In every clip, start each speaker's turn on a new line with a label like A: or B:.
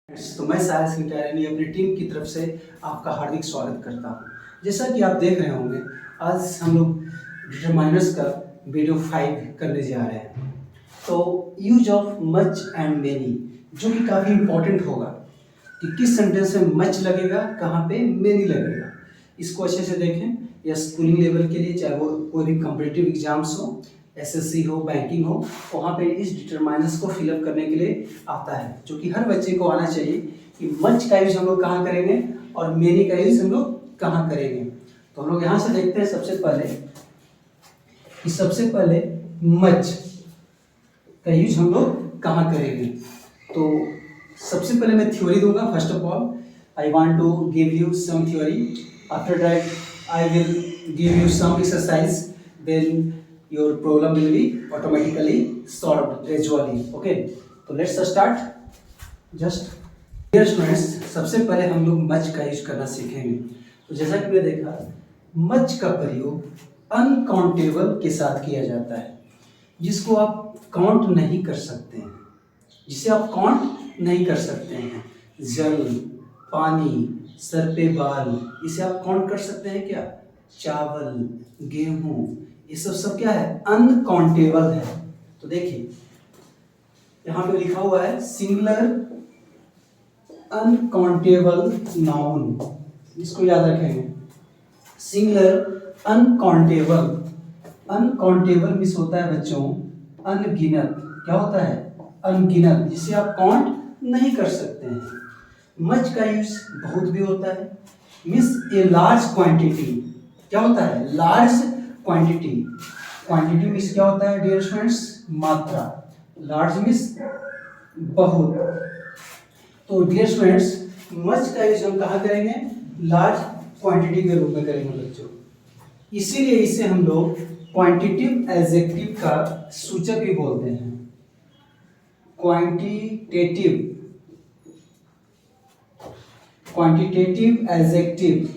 A: तो मैं सायस गिटारियन अपनी टीम की तरफ से आपका हार्दिक स्वागत करता हूँ। जैसा कि आप देख रहे होंगे, आज हम लोग डिटरमाइनर्स का वीडियो 5 करने जा रहे हैं। तो use of much and many, जो कि काफ़ी इम्पोर्टेंट होगा कि किस सेंटेंस में मच लगेगा, कहाँ पे मेनी लगेगा। इसको अच्छे से देखें। या स्कूलिंग लेवल के लिए, चाहे वो कोई भी कॉम्पिटिटिव एग्जाम्स हो, एसएससी हो, बैंकिंग हो, वहाँ पे इस डिटरमाइनर्स को फिलअप करने के लिए आता है, जो कि हर बच्चे को आना चाहिए कि मच का यूज हम लोग कहाँ करेंगे और मेनी का यूज हम लोग कहाँ करेंगे। तो हम लोग यहाँ से देखते हैं सबसे पहले मच का यूज हम लोग कहाँ करेंगे। तो सबसे पहले मैं थ्योरी दूंगा। First of all I want to give you some theory, after that I will give you some exercise, then your problem will be automatically solved gradually. Okay, so let's start. Just dear students, सबसे पहले हम लोग much का use करना सीखेंगे। तो जैसा कि मैंने देखा, मच का प्रयोग अनकाउंटेबल के साथ किया जाता है, जिसको आप काउंट नहीं कर सकते हैं, जिसे आप काउंट नहीं कर सकते हैं। जल, पानी, सर पे बाल, इसे आप काउंट कर सकते हैं क्या? चावल, गेहूं, ये सब क्या है? अनकाउंटेबल है। तो देखिए यहां पे लिखा हुआ है सिंगुलर अनकाउंटेबल नाउन, इसको याद रखेंगे। सिंगुलर अनकाउंटेबल, अनकाउंटेबल मींस होता है बच्चों अनगिनत। क्या होता है? अनगिनत, जिसे आप काउंट नहीं कर सकते हैं। मच का यूज बहुत भी होता है, मींस ए लार्ज क्वांटिटी। क्या होता है? Large quantity. क्वांटिटी मीन्स क्या होता है डियर स्टूडेंट्स? मात्रा। लार्ज मीन्स बहुत। तो डियर स्टूडेंट्स, मच का यूज हम कहाँ करेंगे? लार्ज क्वांटिटी के रूप में करेंगे बच्चों। इसीलिए इसे हम लोग क्वांटिटिव एडजेक्टिव का सूचक भी बोलते हैं। क्वांटिटेटिव एडजेक्टिव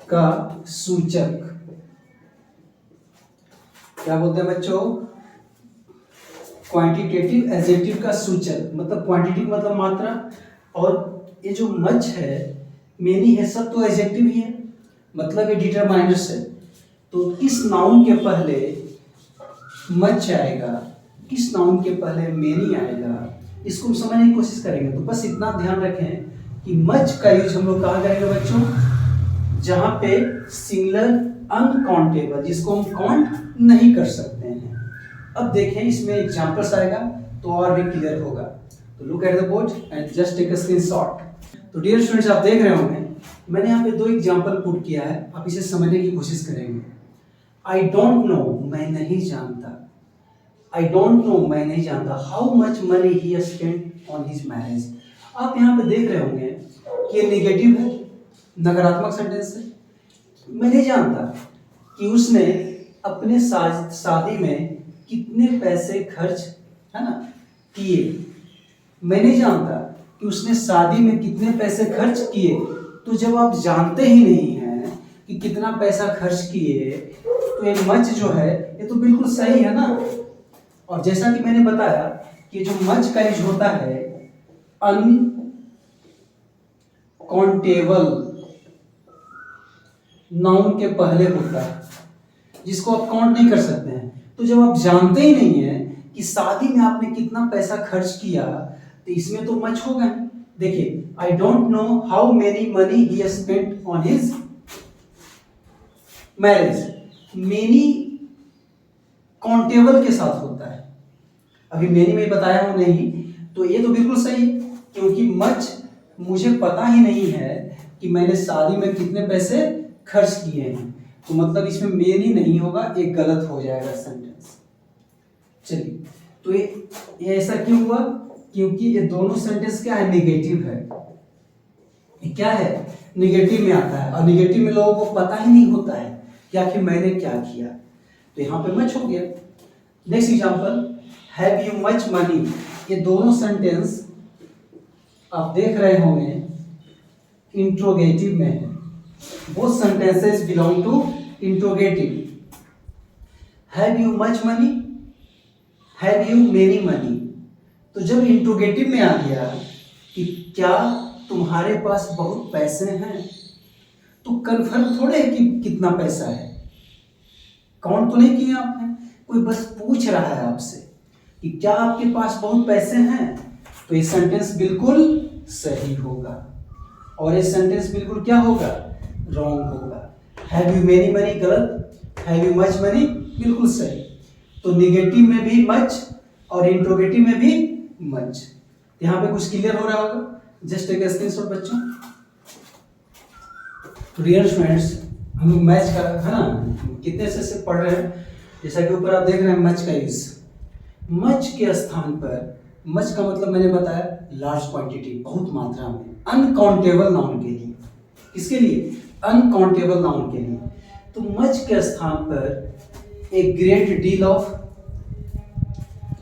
A: का सूचक क्या बोलते हैं बच्चों? क्वांटिटेटिव एडजेक्टिव का सूचक, मतलब क्वांटिटी मतलब मात्रा, और ये जो मच है, मेनी है, सब तो एडजेक्टिव ही है, मतलब ये डिटरमाइनर्स है। तो किस नाउन के पहले मच आएगा, किस नाउन के पहले मेनी आएगा, इसको हम समझने की कोशिश करेंगे। तो बस इतना ध्यान रखें कि मच का यूज हम लोग कहाँ करेंगे बच्चों? जहां पे सिंगुलर अनकाउंटेबल, जिसको हम काउंट नहीं कर सकते हैं। अब देखें, इसमें एग्जांपल्स आएगा तो और भी क्लियर होगा। तो look at the board and just take a screenshot. तो डियर स्टूडेंट्स, आप देख रहे होंगे मैंने यहाँ पे 2 एग्जांपल पुट किया है, आप इसे समझने की कोशिश करेंगे। आई डोंट नो, मैं नहीं जानता। आई डोंट नो, मैं नहीं जानता। How much money he spent on his marriage. आप यहाँ पे देख रहे होंगे कि ये नेगेटिव है, नकारात्मक सेंटेंस है। मैं नहीं जानता कि उसने अपने शादी में कितने पैसे खर्च, है ना, किए। मैं नहीं जानता कि उसने शादी में कितने पैसे खर्च किए। तो जब आप जानते ही नहीं हैं कि कितना पैसा खर्च किए, तो ये मच जो है ये तो बिल्कुल सही है ना। और जैसा कि मैंने बताया कि जो मच का यूज होता है अनकाउंटेबल नाउन के पहले होता है, जिसको आप काउंट नहीं कर सकते हैं। तो जब आप जानते ही नहीं है कि शादी में आपने कितना पैसा खर्च किया, तो इसमें तो मच होगा। देखिए, I don't know how many money he spent on his marriage. Many countable के साथ होता है, अभी मेनी में बताया हूं नहीं, तो ये तो बिल्कुल सही है, क्योंकि मच मुझे पता ही नहीं है कि मैंने शादी में कितने पैसे खर्च किए हैं, तो मतलब इसमें मेनी नहीं होगा, एक गलत हो जाएगा सेंटेंस। चलिए, तो ये ऐसा क्यों हुआ? क्योंकि ये दोनों सेंटेंस क्या है? नेगेटिव है। ये क्या है? नेगेटिव में आता है, और नेगेटिव में लोगों को पता ही नहीं होता है कि आखिर मैंने क्या किया। तो यहाँ पे मच हो गया। Next example, have you much money. ये दोनों सेंटेंस आप देख रहे होंगे इंट्रोगेटिव में है। Both sentences belong to interrogative. Have you much money? Have you many money? तो जब इंट्रोगेटिव में आ गया कि क्या तुम्हारे पास बहुत पैसे हैं, तो कन्फर्म थोड़े है कि कितना पैसा है, काउंट तो नहीं किया आपने, कोई बस पूछ रहा है आपसे कि क्या आपके पास बहुत पैसे हैं, तो ये सेंटेंस बिल्कुल सही होगा। और ये सेंटेंस बिल्कुल क्या होगा, रॉन्ग होगा। हैव यू मेनी मनी गलत, हैव यू मच मनी बिल्कुल सही। तो निगेटिव में भी मच और इंट्रोगेटिव में भी मच। यहाँ पे कुछ क्लियर हो रहा होगा, जस्ट एक स्क्रीनशॉट बच्चों। तो डियर स्टूडेंट्स, हम लोग मैच का है ना कितने से पढ़ रहे हैं, जैसा कि ऊपर आप देख रहे हैं मच का यूज। मच के स्थान पर, मच का मतलब मैंने बताया लार्ज क्वांटिटी, बहुत मात्रा में, अनकाउंटेबल नाउन के लिए। किसके लिए, अनकाउंटेबल नाउन के लिए। तो मच के स्थान पर a great deal of,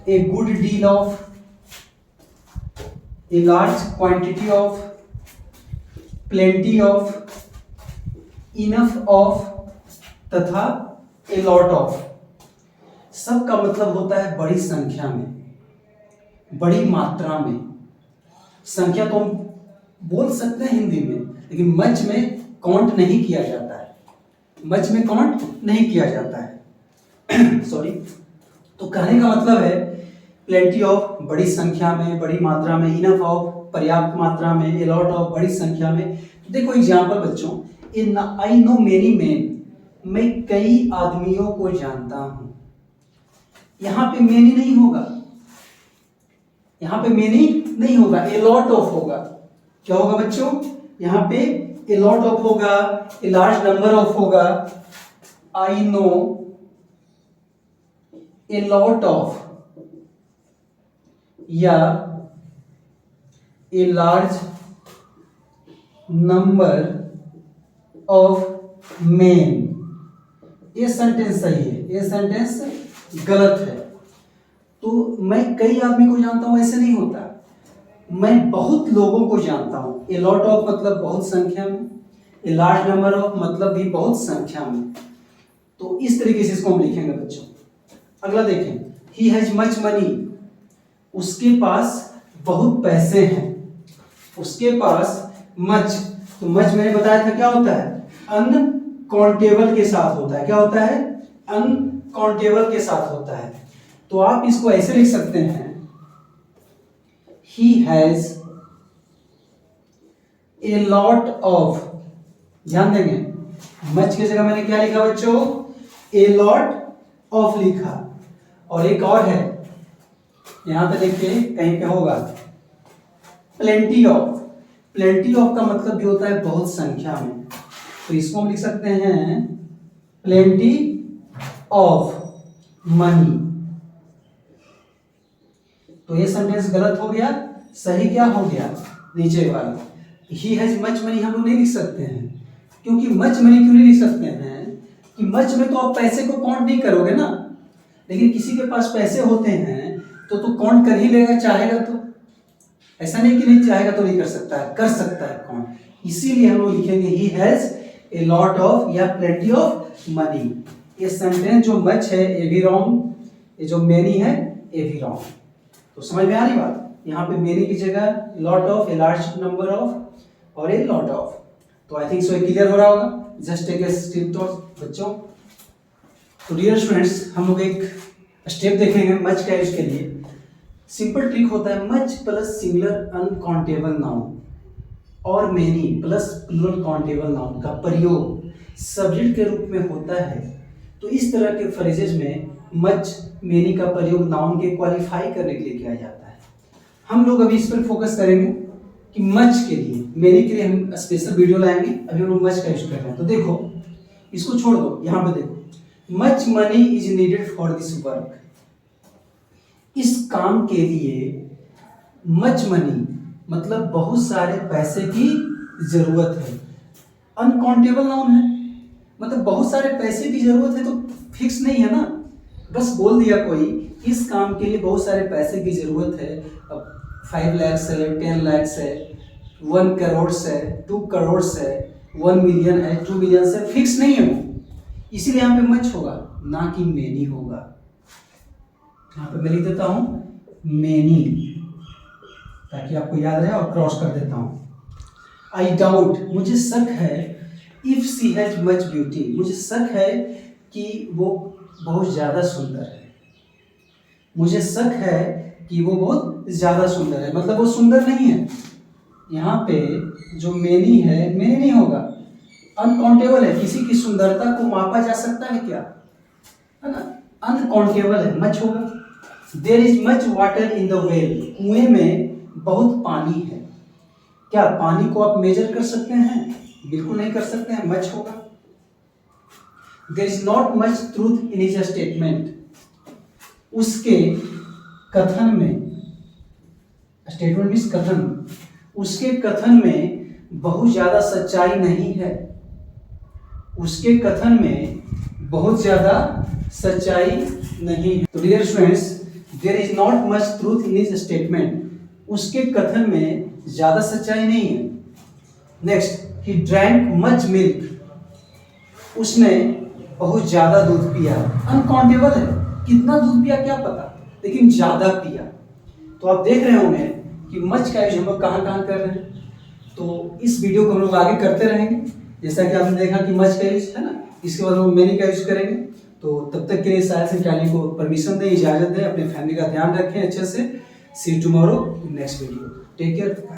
A: a good deal of, a large quantity of, plenty of, enough of तथा ए लॉट ऑफ। सब का मतलब होता है बड़ी संख्या में, बड़ी मात्रा में। संख्या तो हम बोल सकते हैं हिंदी में, लेकिन मच में काउंट नहीं किया जाता है, मच में काउंट नहीं किया जाता है सॉरी। तो कहने का मतलब है प्लेंटी ऑफ, बड़ी संख्या में, बड़ी मात्रा में, इनफ ऑफ, पर्याप्त मात्रा में, ए लॉट ऑफ, बड़ी संख्या में। तो देखो एग्जांपल बच्चों, इन आई नो मेनी मेन, मैं कई आदमियों को जानता हूं। यहां पे मेनी नहीं होगा, यहां पे मेनी नहीं होगा, ए लॉट ऑफ होगा। क्या होगा बच्चों, यहां पे ए लॉट ऑफ होगा, ए लार्ज नंबर ऑफ होगा। I know a lot of या a large number of men. ये सेंटेंस सही है, ये सेंटेंस गलत है। तो मैं कई आदमी को जानता हूं, ऐसे नहीं होता, मैं बहुत लोगों को जानता हूं। ए लॉट ऑफ मतलब बहुत संख्या में, ए लार्ज नंबर ऑफ मतलब भी बहुत संख्या में। तो इस तरीके से इसको हम लिखेंगे बच्चों। अगला देखें, ही हैज मच मनी, उसके पास बहुत पैसे हैं, उसके पास मच। तो मच मैंने बताया था क्या होता है, अनकाउंटेबल के साथ होता है। क्या होता है, अनकाउंटेबल के साथ होता है। तो आप इसको ऐसे लिख सकते हैं, he has a lot of. ध्यान देंगे, मच की जगह मैंने क्या लिखा बच्चों, ए लॉट ऑफ लिखा। और एक और है, यहां पे देखिए कहीं पे होगा प्लेंटी ऑफ। प्लेंटी ऑफ का मतलब भी होता है बहुत संख्या में। तो इसको हम लिख सकते हैं प्लेंटी ऑफ मनी। तो ये सेंटेंस गलत हो गया, सही क्या हो गया, नीचे वाला। ही हैज मच मनी हम लोग नहीं लिख सकते हैं, क्योंकि मच मनी क्यों नहीं लिख सकते हैं कि मच में तो आप पैसे को काउंट नहीं करोगे ना। लेकिन किसी के पास पैसे होते हैं तो काउंट कर ही लेगा, चाहेगा तो। ऐसा नहीं कि नहीं चाहेगा तो नहीं कर सकता है, कर सकता है काउंट। इसीलिए हम लोग लिखेंगे he has a lot of या प्लेंटी ऑफ मनी। ये सेंटेंस जो मच है ये भी रॉन्ग, ये जो मेनी है ये भी रॉन्ग। तो समझ में आ रही बात, यहाँ पे मेनी की जगह lot of, A large number of और ए लॉट ऑफ। तो आई थिंक सो ये क्लियर हो रहा होगा। जस्ट टेक ए स्क्रीनशॉट बच्चों। तो डियर स्टूडेंट्स, हम लोग एक स्टेप देखेंगे मच का यूज के लिए। सिंपल ट्रिक होता है, much plus singular uncountable noun और many plus plural countable noun का प्रयोग सब्जेक्ट के रूप में होता है। तो इस तरह के फ्रेजेज में मच मेनी का प्रयोग नाउन के क्वालिफाई करने के लिए किया जाता है। हम लोग अभी इस पर फोकस करेंगे कि मच के लिए, मेनी के लिए हम स्पेशल वीडियो लाएंगे। अभी हम लोग मच का यूज कर रहे हैं। तो देखो, इसको छोड़ दो, यहाँ पे देखो, much money is needed for this work. इस काम के लिए मच मनी मतलब बहुत सारे पैसे की जरूरत है। अनकाउंटेबल नाउन है, मतलब बहुत सारे पैसे की जरूरत है, तो फिक्स नहीं है ना, बस बोल दिया कोई इस काम के लिए बहुत सारे पैसे की जरूरत है। अब 5 लाख है, 10 लाख है, 1 करोड़ है, 2 करोड़ है, 1 मिलियन है, 2 मिलियन से फिक्स नहीं है वो। इसीलिए यहाँ पे मच होगा, ना कि मेनी होगा। यहाँ पे मैं लिख देता हूं मेनी। ताकि आपको याद रहे, और क्रॉस कर देता हूँ। आई डाउट, मुझे शक है, if she has much beauty, मुझे शक है कि वो बहुत ज़्यादा सुंदर है। मुझे शक है कि वो बहुत ज़्यादा सुंदर है, मतलब वो सुंदर नहीं है। यहाँ पे जो मेनी है, मेनी नहीं होगा, अनकाउंटेबल है। किसी की सुंदरता को मापा जा सकता है क्या, है ना, अनकाउंटेबल है, मच होगा। There is much water in the well, कुएं में बहुत पानी है। क्या पानी को आप मेजर कर सकते हैं? बिल्कुल नहीं कर सकते हैं, मच होगा। There is not much truth in his statement, उसके कथन में, स्टेटमेंट मीन्स कथन, उसके कथन में बहुत ज्यादा सच्चाई नहीं है। उसके कथन में बहुत ज्यादा सच्चाई नहीं है। तो dear students, there is not much truth in his statement, उसके कथन में ज्यादा सच्चाई नहीं है। Next, he drank much milk, उसने बहुत ज्यादा दूध पिया। अनकाउंटेबल है, कितना दूध पिया क्या पता, लेकिन ज्यादा पिया। तो आप देख रहे होंगे कि मच का यूज हम लोग कहाँ कहाँ कर रहे हैं। तो इस वीडियो को हम लोग आगे करते रहेंगे, जैसा कि आपने देखा कि मच का यूज है ना, इसके बाद हम मेनी का यूज करेंगे। तो तब तक के लिए शायद से चैनल को परमिशन दें, इजाजत दें, अपने फैमिली का ध्यान रखें अच्छे से। See you tomorrow in next video, take care.